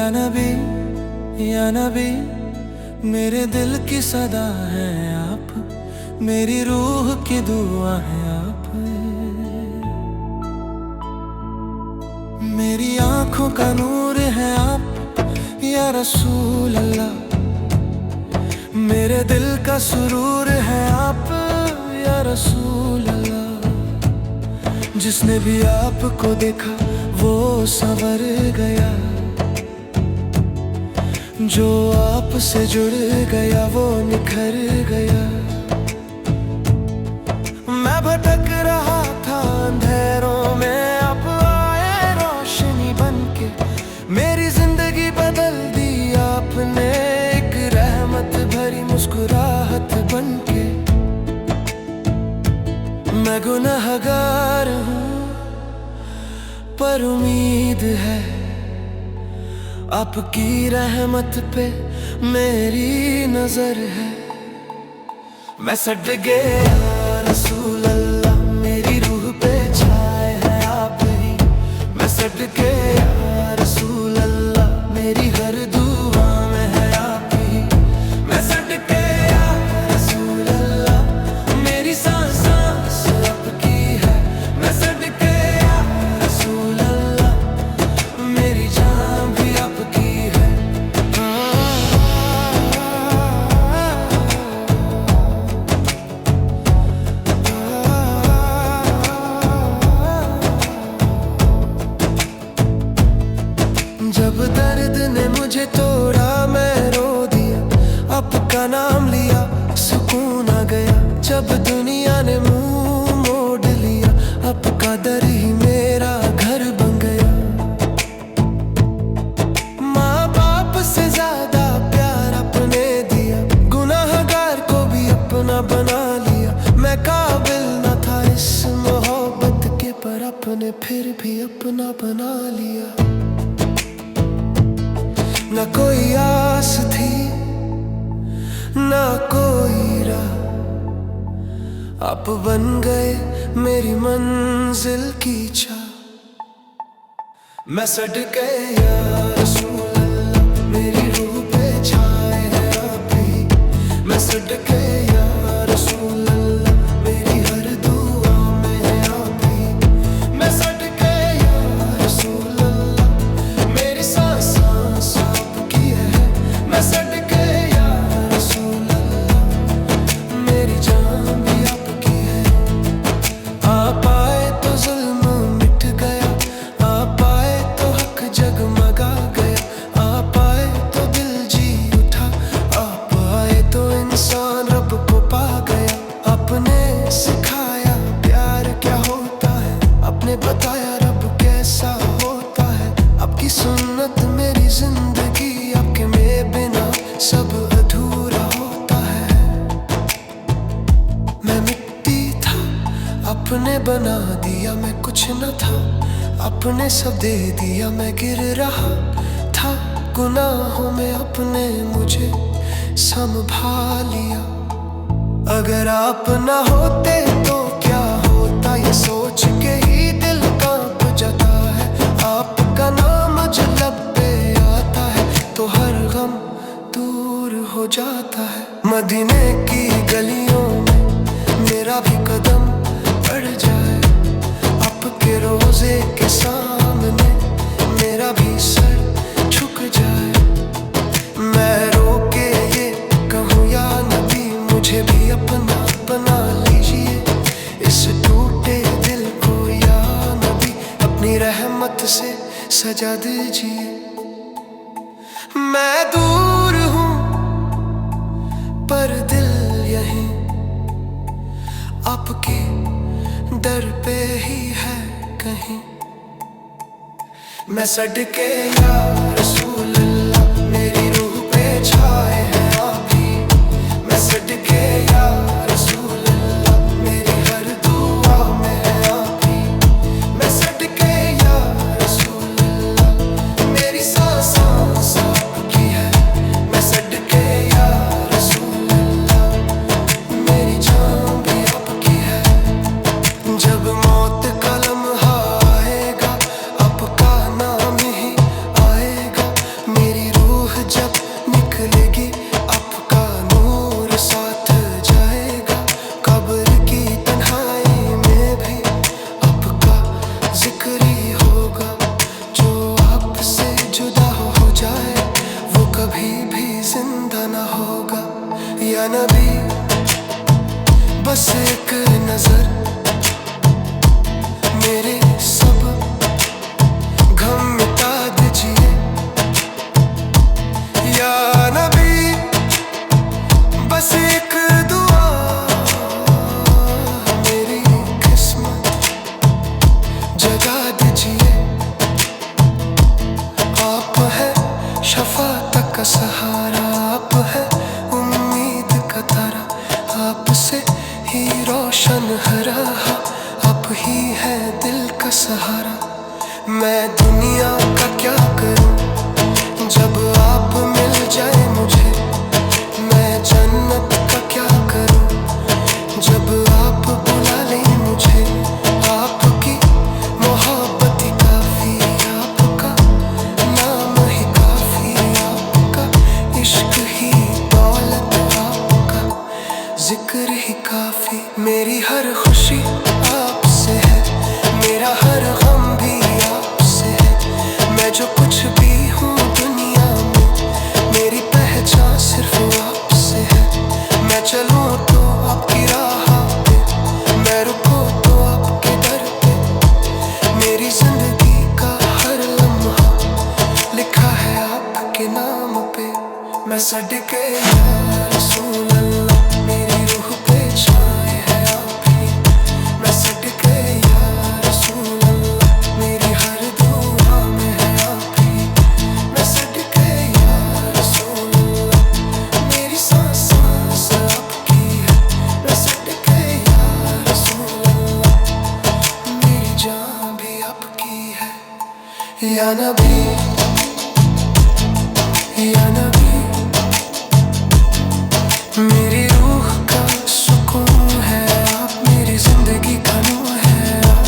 या नबी, मेरे दिल की सदा है आप, मेरी रूह की दुआ है आप, मेरी आंखों का नूर है आप या रसूल अल्लाह, मेरे दिल का सुरूर है आप या रसूल अल्लाह। जिसने भी आपको देखा वो संवर गया, जो आपसे जुड़ गया वो निखर गया। मैं भटक रहा था अंधेरों में, आप आए रोशनी बनके, मेरी जिंदगी बदल दी आपने एक रहमत भरी मुस्कुराहट बनके। मैं गुनहगार हूँ पर उम्मीद है आपकी रहमत पे मेरी नजर है। मैं सट गया रसूल अल्लाह, मेरी रूह पे छाए हैं आप ही। मैं सट गया रसूल अल्लाह, मेरी हर दुआ में है आप ही। मैं सट गया रसूल अल्लाह, मेरी सांस सांस आपकी है। मैं सट गया रसूल अल्लाह, मेरी जान भी आपकी है। जब दर्द ने मुझे तोड़ा मैं रो दिया, आपका नाम लिया सुकून आ गया। जब दुनिया ने मुंह मोड़ लिया, आपका दर ही मेरा घर बन गया। माँ बाप से ज्यादा प्यार आपने दिया, गुनाहगार को भी अपना बना लिया। मैं काबिल न था इस मोहब्बत के, पर आपने फिर भी अपना बना लिया। न कोई आस थी न कोई राह, आप बन गए मेरी मंजिल की चाह। मैं सट गया रसूल अल्लाह, मेरी रूह पे छाए हैं आप ही। मैं सट गया रसूल अल्लाह, मेरी हर दुआ में है आप ही। मैं सट गया रसूल अल्लाह, मेरी सांस सांस आपकी है। मैं सट गया रसूल अल्लाह, मेरी जान भी आपकी है। आप आए तो जुल्म मिट गया, आप आए तो हक जगमगा गया। आप आए तो दिल जी उठा, आप आए तो इंसान रब को पा गया। आपने सिखाया प्यार क्या होता है, आपने बताया रब कैसा होता है। आपकी सुन्नत मेरी जिंदगी, आपके में बिना सब अधूरा होता है। मैं मिट्टी था आपने बना दिया, मैं कुछ न था आपने सब दे दिया। मैं गिर रहा था गुनाहों में, आपने मुझे संभाल लिया। अगर आप न होते तो क्या होता, ये सोच के ही दिल कांप जाता है। आपका नाम जब लब पे आता है तो हर गम दूर हो जाता है। मदीने की गलियों में मेरा भी कदम बढ़ जाए, आपके रोजे के सामने मेरा भी सर झुक जाए। मैं रो के ये कहूँ या नबी, मुझे भी अपना बना लीजिए। इस टूटे दिल को या नबी, अपनी रहमत से सजा दीजिए। मैं दूर हूँ पर दिल यहीं, आपके दर पे ही है कहीं। मैं सट के या रसूल अल्लाह, मेरी रूह पे छाए हैं आप ही। मैं सट के या रसूल अल्लाह, मेरी हर दुआ में है आप ही। मैं सट के या रसूल अल्लाह, मेरी सांस सांस आपकी है। मैं सट के या रसूल अल्लाह, मेरी जान भी आपकी है। जब मौत का लम्हा आएगा, आपका नाम ही आएगा। रूह जब निकलेगी आपका नूर साथ जाएगा। कब्र की तन्हाई में भी आपका जिक्र ही होगा। जो आपसे जुदा हो जाए वो कभी भी जिंदा ना होगा। या नबी बस एक नजर मेरे सब गम मिटा दीजिए। या नबी बस एक दुआ मेरी किस्मत जगा दीजिए। आप है शफाअत का सहारा, आप है उम्मीद का तारा। आपसे ही रोशन है राह, आप ही है दिल का सहारा। मैं दुनिया का क्या करूं जब आप मिल जाए मुझे। मैं जन्नत का क्या करूं जब आप बुला लें मुझे। आपकी मोहब्बत ही काफी, आपका नाम ही काफी, आपका इश्क ही दौलत, आपका जिक्र ही काफी। मेरी हर खुशी आपसे है, मेरा हर गम भी आपसे है। मैं जो कुछ भी हूँ दुनिया में मेरी पहचान सिर्फ आपसे है। मैं चलूँ तो आपकी राह पे, मैं रुकूँ तो आपके दर पे। मेरी जिंदगी का हर लम्हा लिखा है आपके नाम पे। मैं सदके या रसूल अल्लाह, मेरी रूह पे छाए है आप ही। मैं सदके या रसूल अल्लाह, मेरी हर दुआ में है आप ही। मैं सदके या रसूल अल्लाह, मेरी सांस सांस आपकी है। मैं सदके या रसूल अल्लाह, मेरी जान भी आपकी है। या नबी, या नबी मेरी रूह का सुकून है आप, मेरी जिंदगी का नूर है आप।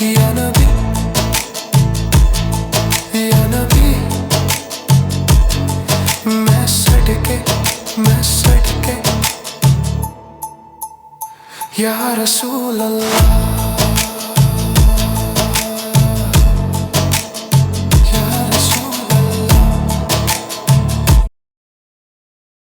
या नबी, या नबी मैं सदके या रसूल अल्लाह।